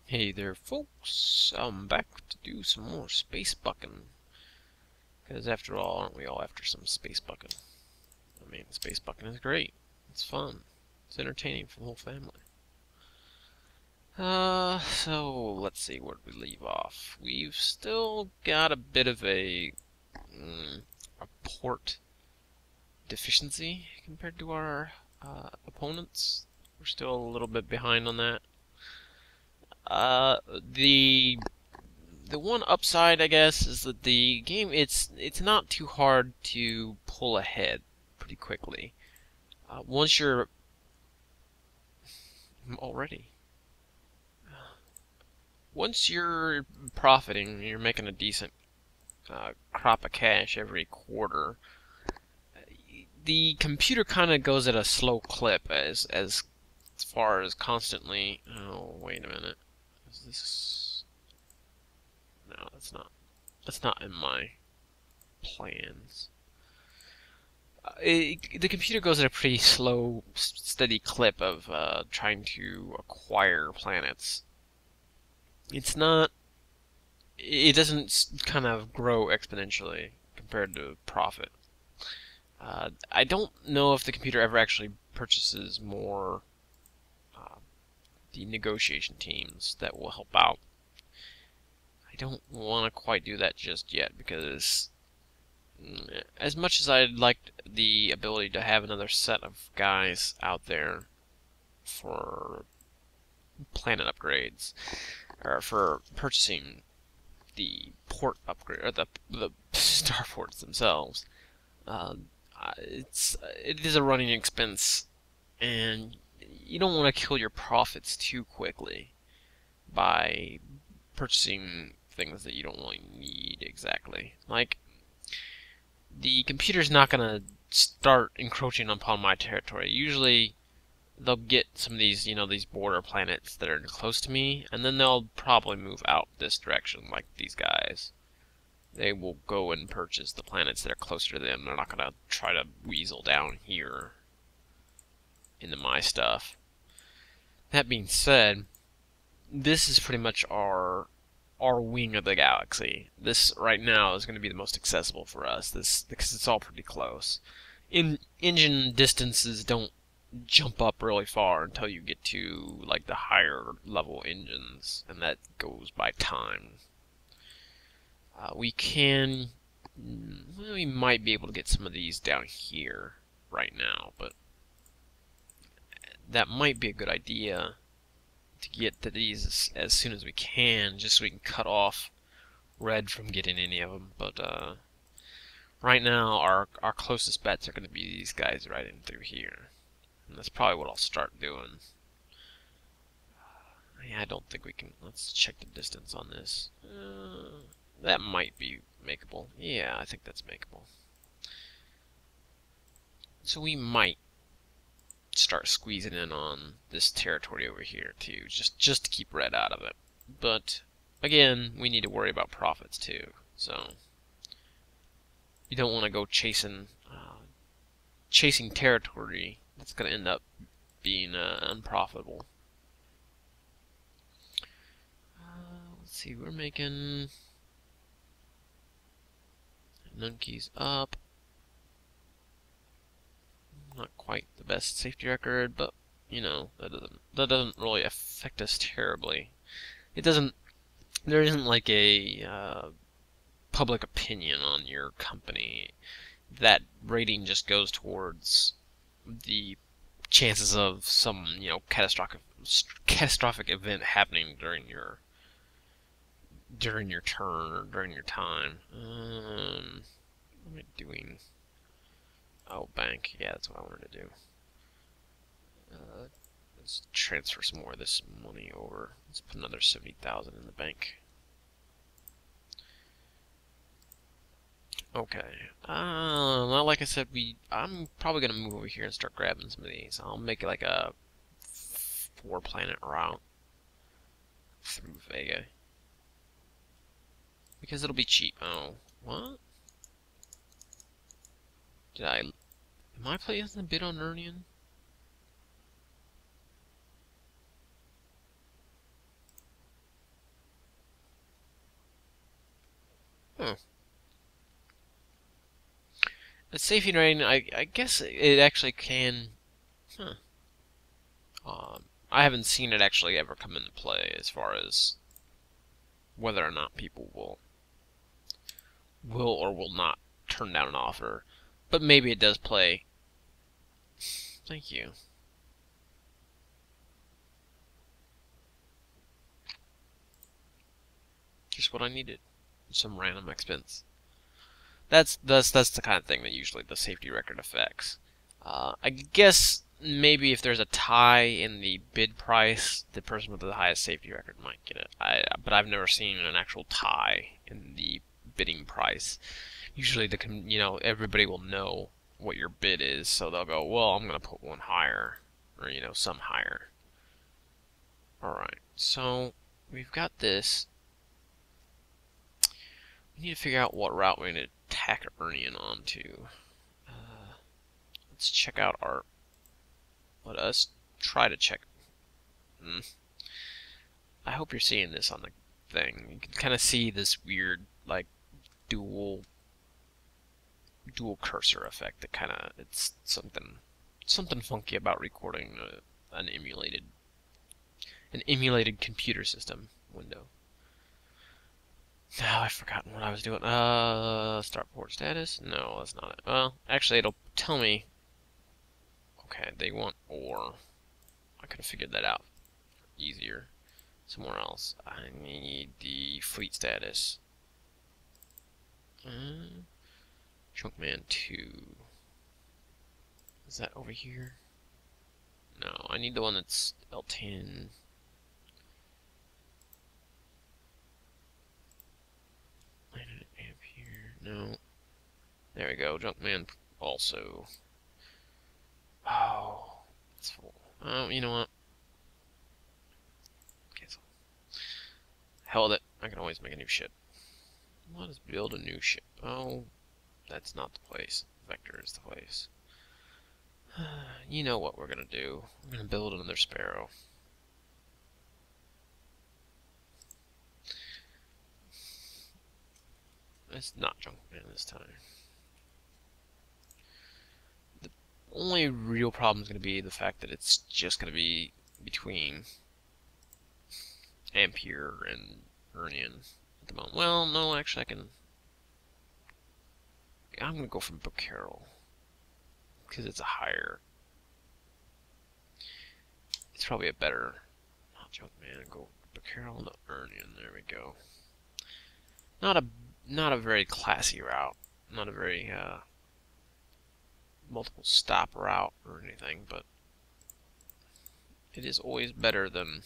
Hey there, folks. I'm back to do some more space bucking. Because after all, aren't we all after some space bucking? I mean, space bucking is great. It's fun. It's entertaining for the whole family. So let's see, where did we leave off? We've still got a bit of a port deficiency compared to our opponents. We're still a little bit behind on that. Uh, the the one upside, I guess, is that the game it's not too hard to pull ahead pretty quickly. Once you're already once you're profiting, you're making a decent crop of cash every quarter. The computer kind of goes at a slow clip as far as constantly. Oh, wait a minute. Is this? No, that's not. That's not in my plans. The computer goes at a pretty slow, steady clip of trying to acquire planets. It's not. It doesn't kind of grow exponentially compared to profit. I don't know if the computer ever actually purchases more the negotiation teams that will help out. I don't want to quite do that just yet because as much as I'd like the ability to have another set of guys out there for planet upgrades, or for purchasing the port upgrade, or the starports themselves, uh, it is a running expense, and you don't want to kill your profits too quickly by purchasing things that you don't really need exactly. Like, the computer's not gonna start encroaching upon my territory. Usually, they'll get some of these, these border planets that are close to me, and then they'll probably move out this direction, like these guys. They will go and purchase the planets that are closer to them. They're not gonna try to weasel down here into my stuff. That being said, this is pretty much our wing of the galaxy. This right now is going to be the most accessible for us. This because it's all pretty close. Engine distances don't jump up really far until you get to like the higher level engines, and that goes by time. We might be able to get some of these down here right now, but that might be a good idea to get to these as soon as we can, just so we can cut off Red from getting any of them. But right now, our closest bets are going to be these guys right in through here, and that's probably what I'll start doing. Yeah, I don't think we can. Let's check the distance on this. That might be makeable. Yeah, I think that's makeable. So we might start squeezing in on this territory over here too, just to keep Red out of it. But again, we need to worry about profits too. So you don't want to go chasing territory that's going to end up being unprofitable. Let's see, we're making Nunki's up. Not quite the best safety record, but that doesn't really affect us terribly. It doesn't. There isn't like a public opinion on your company. That rating just goes towards the chances of some catastrophic event happening during your turn or during your time. What am I doing? Oh, bank. Yeah, that's what I wanted to do. Let's transfer some more of this money over. Let's put another 70,000 in the bank. Okay. Well, like I said, I'm probably gonna move over here and start grabbing some of these. I'll make it like a 4-planet route through Vega because it'll be cheap. Oh, what? Am I placing a bid on Urnian? Huh. The safety rating, I guess it actually can. Huh. I haven't seen it actually ever come into play as far as whether or not people will or will not turn down an offer. But maybe it does play. Thank you. Just what I needed. Some random expense. That's the kind of thing that usually the safety record affects. I guess maybe if there's a tie in the bid price, the person with the highest safety record might get it. But I've never seen an actual tie in the bidding price. Usually everybody will know what your bid is, so they'll go, well, I'm gonna put one higher, or some higher. All right, so we've got this. We need to figure out what route we're going to tack Urnian onto. Let's check out our... Let us try to check... I hope you're seeing this on the thing. You can kind of see this weird, like, dual cursor effect that kind of... It's something funky about recording an emulated computer system window. Now I've forgotten what I was doing. Start port status? No, that's not it. Well, actually, it'll tell me. Okay, they want ore. I could have figured that out easier somewhere else. I need the fleet status. Junkman 2. Is that over here? No, I need the one that's L10. No. There we go. Junkman also. Oh, it's full. Oh, you know what? Cancel. Hell with it. I can always make a new ship. Let us build a new ship. Oh, that's not the place. Vector is the place. You know what we're gonna do. We're gonna build another Sparrow. It's not Junkman this time. The only real problem is going to be the fact that it's just going to be between Ampere and Urnian at the moment. Well, no, actually I'm going to go from Bocarol because it's a higher. It's probably a better. Not Junkman. Go Bocarol to Urnian. There we go. Not a very classy route. Not a very multiple stop route or anything, but it is always better than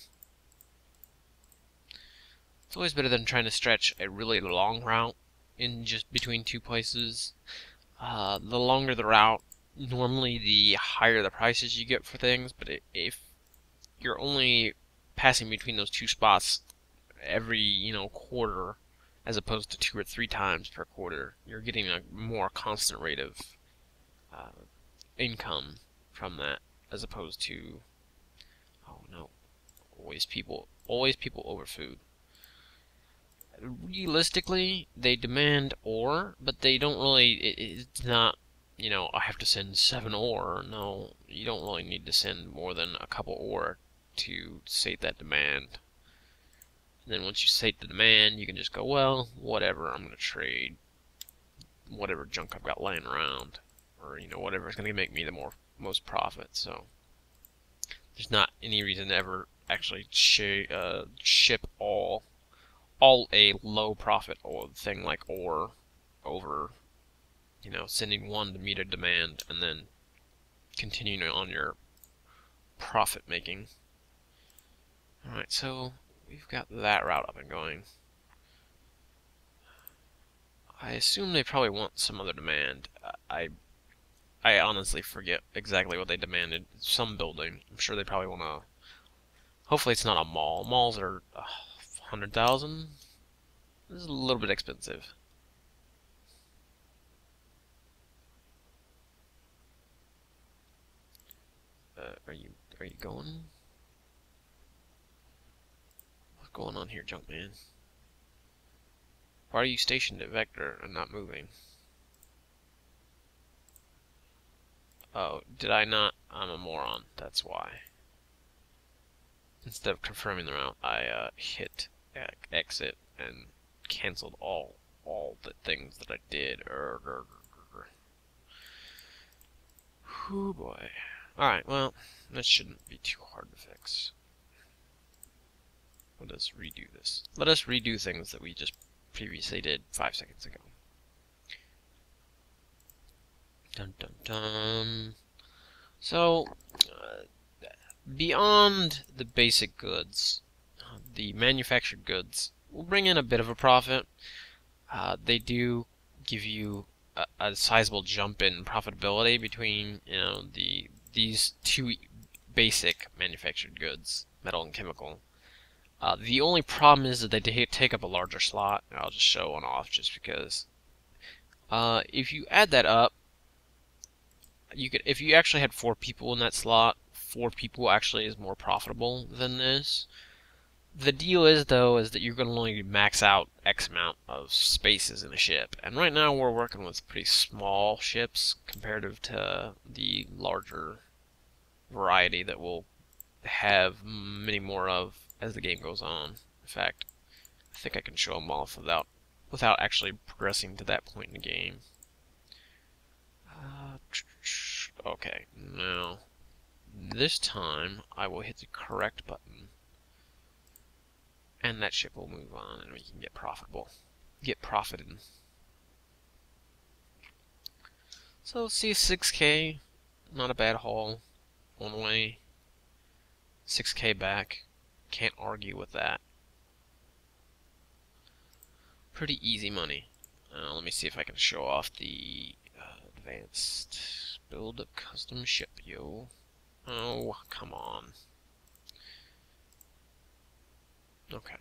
trying to stretch a really long route in just between two places. The longer the route, normally the higher the prices you get for things, but if you're only passing between those two spots every, quarter, as opposed to 2 or 3 times per quarter, you're getting a more constant rate of income from that, as opposed to, oh no, always people over food. Realistically, they demand ore, but they don't really, it's not, I have to send 7 ore. No, you don't really need to send more than a couple ore to sate that demand. And then once you sate the demand, you can just go, well, whatever, I'm going to trade whatever junk I've got laying around, or whatever is going to make me the most profit. So there's not any reason to ever actually ship all a low profit thing like ore over, sending one to meet a demand and then continuing on your profit making. Alright, so we've got that route up and going. I assume they probably want some other demand. I honestly forget exactly what they demanded. Some building. I'm sure they probably want to. Hopefully it's not a mall. Malls are 100,000. This is a little bit expensive. Are you going? What's going on here, Junkman? Why are you stationed at Vector and not moving? Oh, did I not? I'm a moron. That's why. Instead of confirming the route, I hit exit and canceled all the things that I did. Whoo boy. Alright, well, that shouldn't be too hard to fix. Let us redo this. Let us redo things that we just previously did 5 seconds ago. Dun dun dun. So, beyond the basic goods, the manufactured goods will bring in a bit of a profit. They do give you a sizable jump in profitability between, you know, these two basic manufactured goods, metal and chemical. The only problem is that they take up a larger slot. I'll just show one off just because. If you add that up, if you actually had 4 people in that slot, 4 people actually is more profitable than this. The deal is, though, is that you're going to only max out X amount of spaces in a ship. And right now we're working with pretty small ships comparative to the larger variety that we'll have many more of as the game goes on. In fact, I think I can show them off without actually progressing to that point in the game. Okay, now this time I will hit the correct button, and that ship will move on, and we can get profited. So see 6K, not a bad haul. One way, 6K back. Can't argue with that. Pretty easy money. Let me see if I can show off the advanced build a custom ship, yo. Oh, come on. Okay.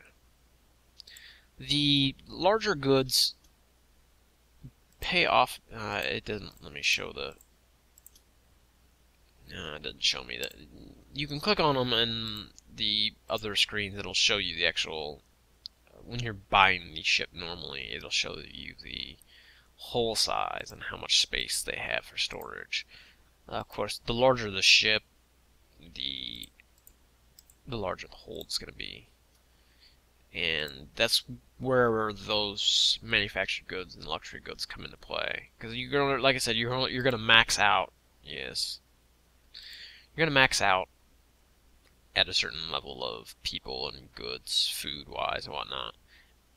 The larger goods pay off. It doesn't let me show the. It doesn't show me that. You can click on them, and the other screens it'll show you the actual. When you're buying the ship normally, it'll show you the hull size and how much space they have for storage. Of course, the larger the ship, the larger the hold's going to be. And that's where those manufactured goods and luxury goods come into play. Because you're gonna, like I said, you're gonna max out. Yes, you're gonna max out at a certain level of people and goods, food-wise and whatnot.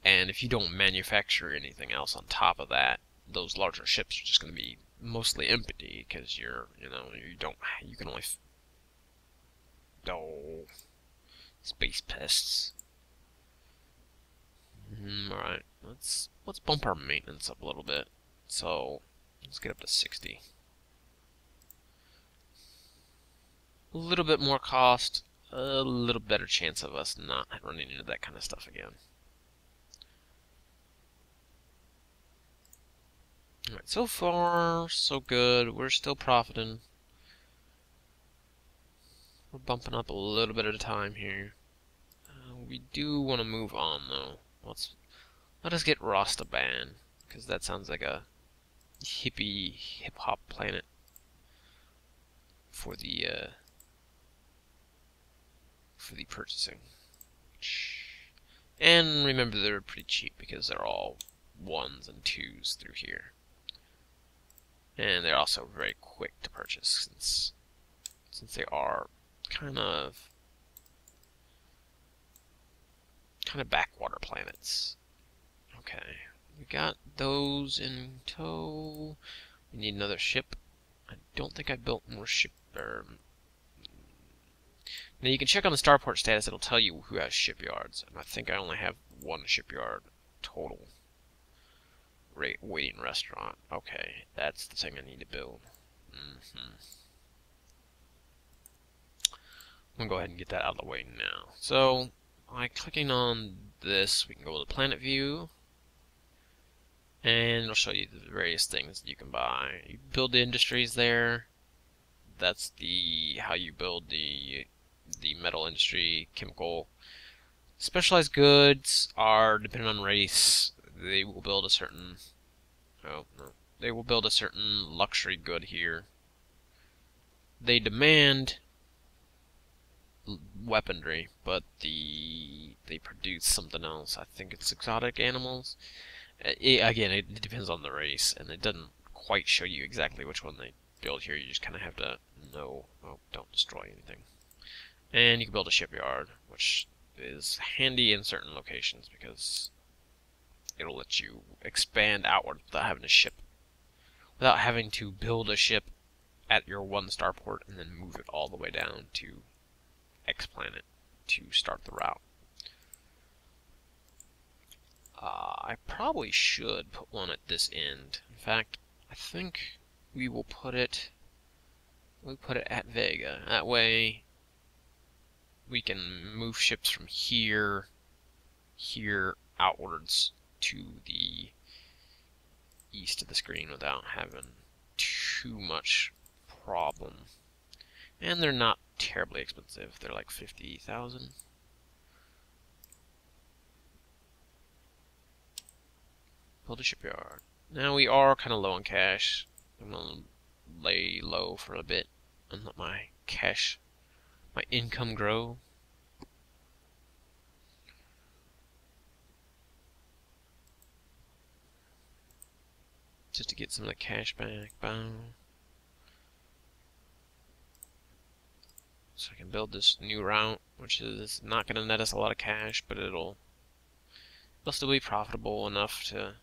And if you don't manufacture anything else on top of that, those larger ships are just gonna be mostly empty because you can only. Oh, space pests. Alright, let's bump our maintenance up a little bit. So, let's get up to 60. A little bit more cost, a little better chance of us not running into that kind of stuff again. Alright, so far, so good. We're still profiting. We're bumping up a little bit at a time here. We do want to move on, though. Let us get Rostaban, because that sounds like a hippie, hip-hop planet for the purchasing. And remember, they're pretty cheap because they're all 1s and 2s through here. And they're also very quick to purchase since they are kind of backwater planets. Okay, we got those in tow. We need another ship. I don't think I built more ship. Now you can check on the starport status. It'll tell you who has shipyards, and I think I only have 1 shipyard total. Waiting restaurant. Okay, that's the thing I need to build. I'm gonna go ahead and get that out of the way now. So, by clicking on this, we can go to the planet view, and it'll show you the various things that you can buy. You build the industries there. That's how you build the metal industry, chemical. Specialized goods are dependent on race. they will build a certain, oh no, they will build a certain luxury good here. They demand weaponry, but they produce something else. I think it's exotic animals. Again, it depends on the race, and it doesn't quite show you exactly which one they build here. You just kind of have to know. Oh, don't destroy anything. And you can build a shipyard, which is handy in certain locations because it'll let you expand outward without having to build a ship at your one starport and then move it all the way down to X planet to start the route. I probably should put one at this end. In fact, I think we will put it at Vega. That way we can move ships from here outwards to the east of the screen without having too much problem. And they're not terribly expensive. They're like 50,000. Build a shipyard. Now we are kind of low on cash. I'm gonna lay low for a bit and let my income grow. Just to get some of the cash back. Boom. So I can build this new route, which is not going to net us a lot of cash, but it'll still be profitable enough to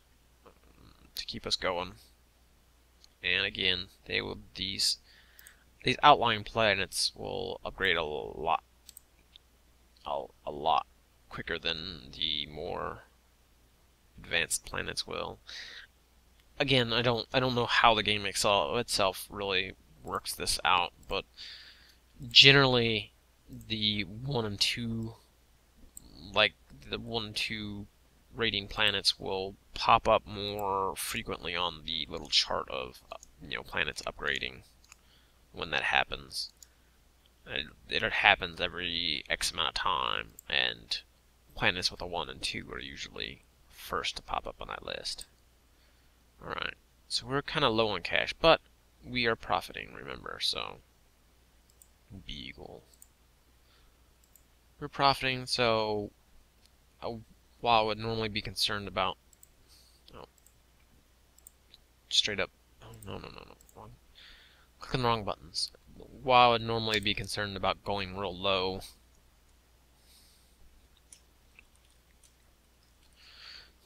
keep us going. And again, these outlying planets will upgrade a lot quicker than the more advanced planets will. Again, I don't know how the game itself really works this out, but generally the 1 and 2 rating planets will pop up more frequently on the little chart of planets upgrading when that happens. It happens every X amount of time, and planets with a 1 and 2 are usually first to pop up on that list. Alright, so we're kind of low on cash, but we are profiting, remember, so Beagle. We're profiting, so while I would normally be concerned about straight up, no, wrong, clicking the wrong buttons. While I would normally be concerned about going real low,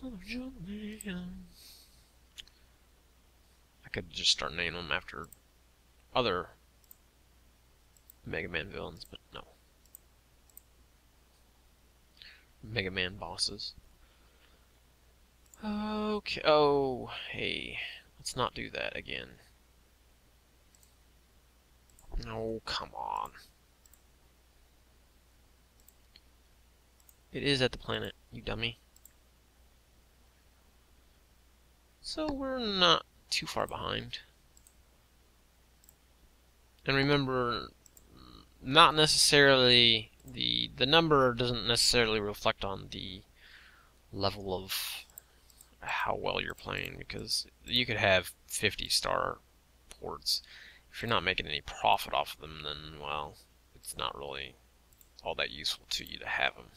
I could just start naming them after other Mega Man villains, but no. Mega Man bosses. Okay, oh, hey, let's not do that again. No, come on. It is at the planet, you dummy. So we're not too far behind. And remember, not necessarily the number doesn't necessarily reflect on the level of how well you're playing, because you could have 50-star ports. If you're not making any profit off of them, then, well, it's not really all that useful to you to have them.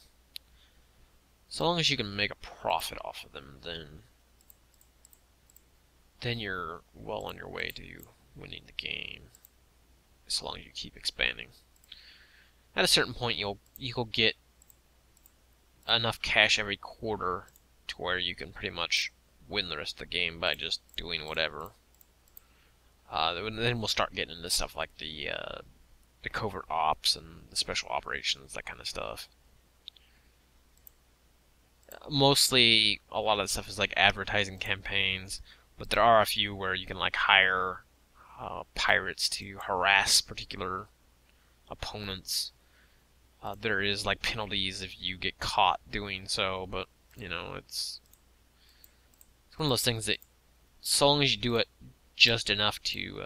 So long as you can make a profit off of them, then you're well on your way to winning the game, as long as you keep expanding. At a certain point, you'll get enough cash every quarter to where you can pretty much win the rest of the game by just doing whatever. Then we'll start getting into stuff like the covert ops and the special operations, that kind of stuff. Mostly, a lot of the stuff is like advertising campaigns, but there are a few where you can like hire pirates to harass particular opponents. There is like penalties if you get caught doing so, but it's one of those things that, so long as you do it just enough to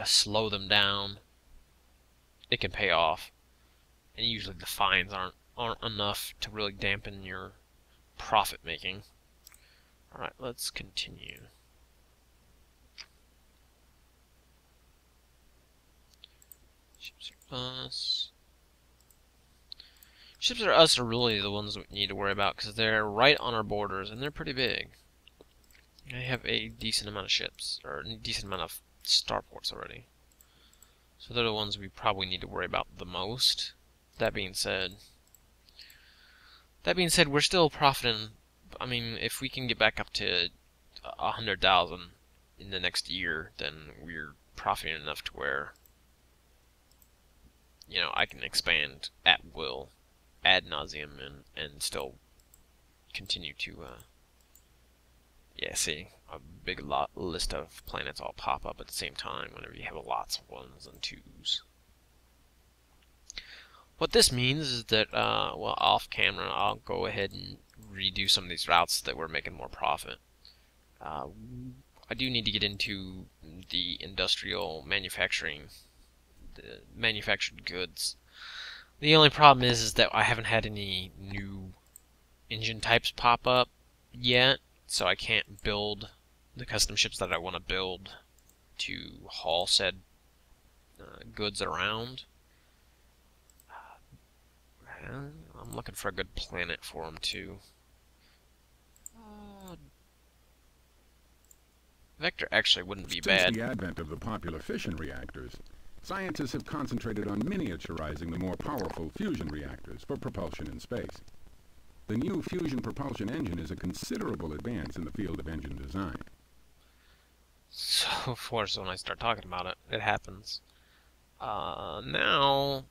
slow them down, it can pay off. And usually the fines aren't enough to really dampen your profit making. Alright, let's continue. Ship surplus. Ships are us are really the ones we need to worry about because they're right on our borders and they're pretty big. I have a decent amount of ships, or a decent amount of starports already. So they're the ones we probably need to worry about the most. That being said, we're still profiting. I mean, if we can get back up to 100,000 in the next year, then we're profiting enough to where, you know, I can expand at will, ad nauseum, and still continue to, yeah, see, a big list of planets all pop up at the same time whenever you have lots of ones and twos. What this means is that, well, off camera, I'll go ahead and redo some of these routes so that we're making more profit. I do need to get into the industrial manufacturing, the manufactured goods. The only problem is that I haven't had any new engine types pop up yet, so I can't build the custom ships that I want to build to haul said goods around. I'm looking for a good planet for them too. Vector actually wouldn't be bad. Since the advent of the popular fission reactors, scientists have concentrated on miniaturizing the more powerful fusion reactors for propulsion in space. The new fusion propulsion engine is a considerable advance in the field of engine design. So, of course, when I start talking about it, it happens. Now,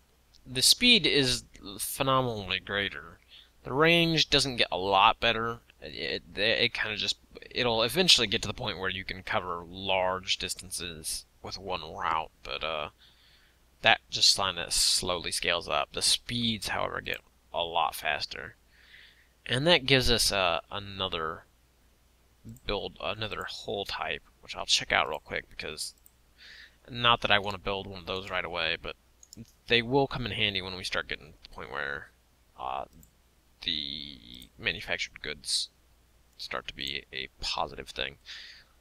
the speed is phenomenally greater. The range doesn't get a lot better. It kind of just, it'll eventually get to the point where you can cover large distances with one route, but that just kind of slowly scales up. The speeds, however, get a lot faster. And that gives us another hull type, which I'll check out real quick because, not that I want to build one of those right away, but they will come in handy when we start getting to the point where the manufactured goods start to be a positive thing.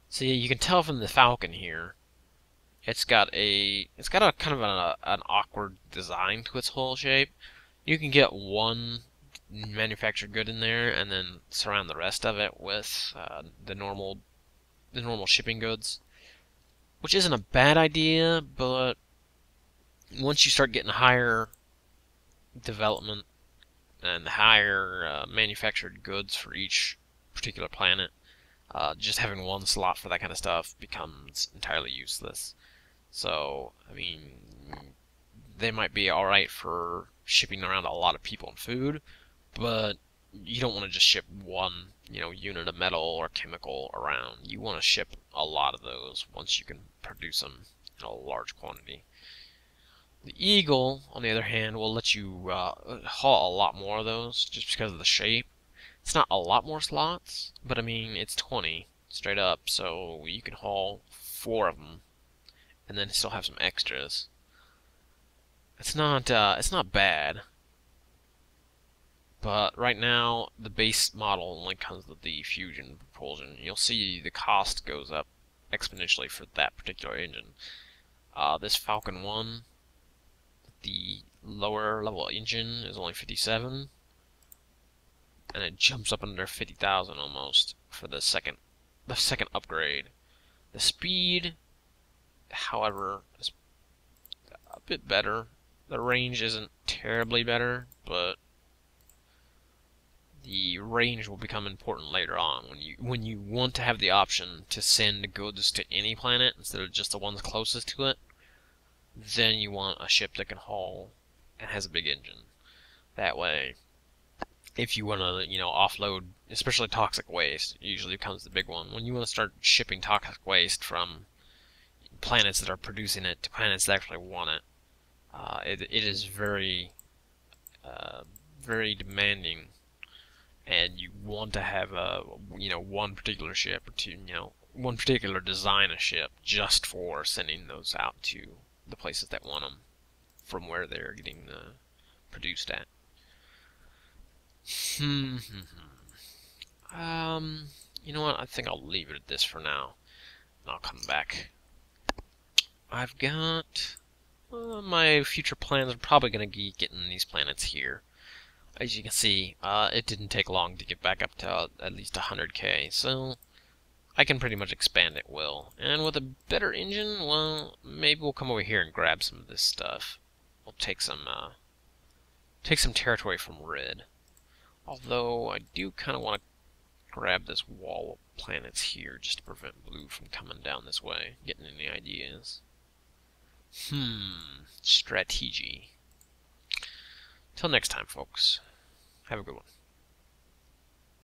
So yeah, you can tell from the Falcon here, it's got a kind of an awkward design to its hull shape. You can get one manufactured good in there and then surround the rest of it with the normal shipping goods, which isn't a bad idea, but once you start getting higher development and higher manufactured goods for each particular planet, just having one slot for that kind of stuff becomes entirely useless. So, I mean, they might be alright for shipping around a lot of people and food, but you don't want to just ship one, unit of metal or chemical around. You want to ship a lot of those once you can produce them in a large quantity. The Eagle, on the other hand, will let you haul a lot more of those just because of the shape. It's not a lot more slots, but I mean, it's 20 straight up, so you can haul 4 of them and then still have some extras. It's not bad. But right now, the base model only comes with the fusion propulsion. You'll see the cost goes up exponentially for that particular engine. This Falcon 1, the lower level engine is only 57, and it jumps up under 50,000 almost for the second upgrade. The speed, however, is a bit better. The range isn't terribly better, but the range will become important later on when you want to have the option to send goods to any planet instead of just the ones closest to it. Then you want a ship that can haul and has a big engine. That way, if you want to, offload, especially toxic waste, usually becomes the big one. When you want to start shipping toxic waste from planets that are producing it to planets that actually want it, it is very, very demanding. And you want to have one particular ship or two, one particular design of ship just for sending those out to the places that want them from where they're getting produced at. You know what? I think I'll leave it at this for now. And I'll come back. I've got... my future plans are probably going to be getting these planets here. As you can see, it didn't take long to get back up to at least 100k, so I can pretty much expand at will. And with a better engine, well, maybe we'll come over here and grab some of this stuff. We'll take some territory from Red. Although, I do kind of want to grab this wall of planets here just to prevent Blue from coming down this way. Getting any ideas? Strategy. Till next time, folks. Have a good one.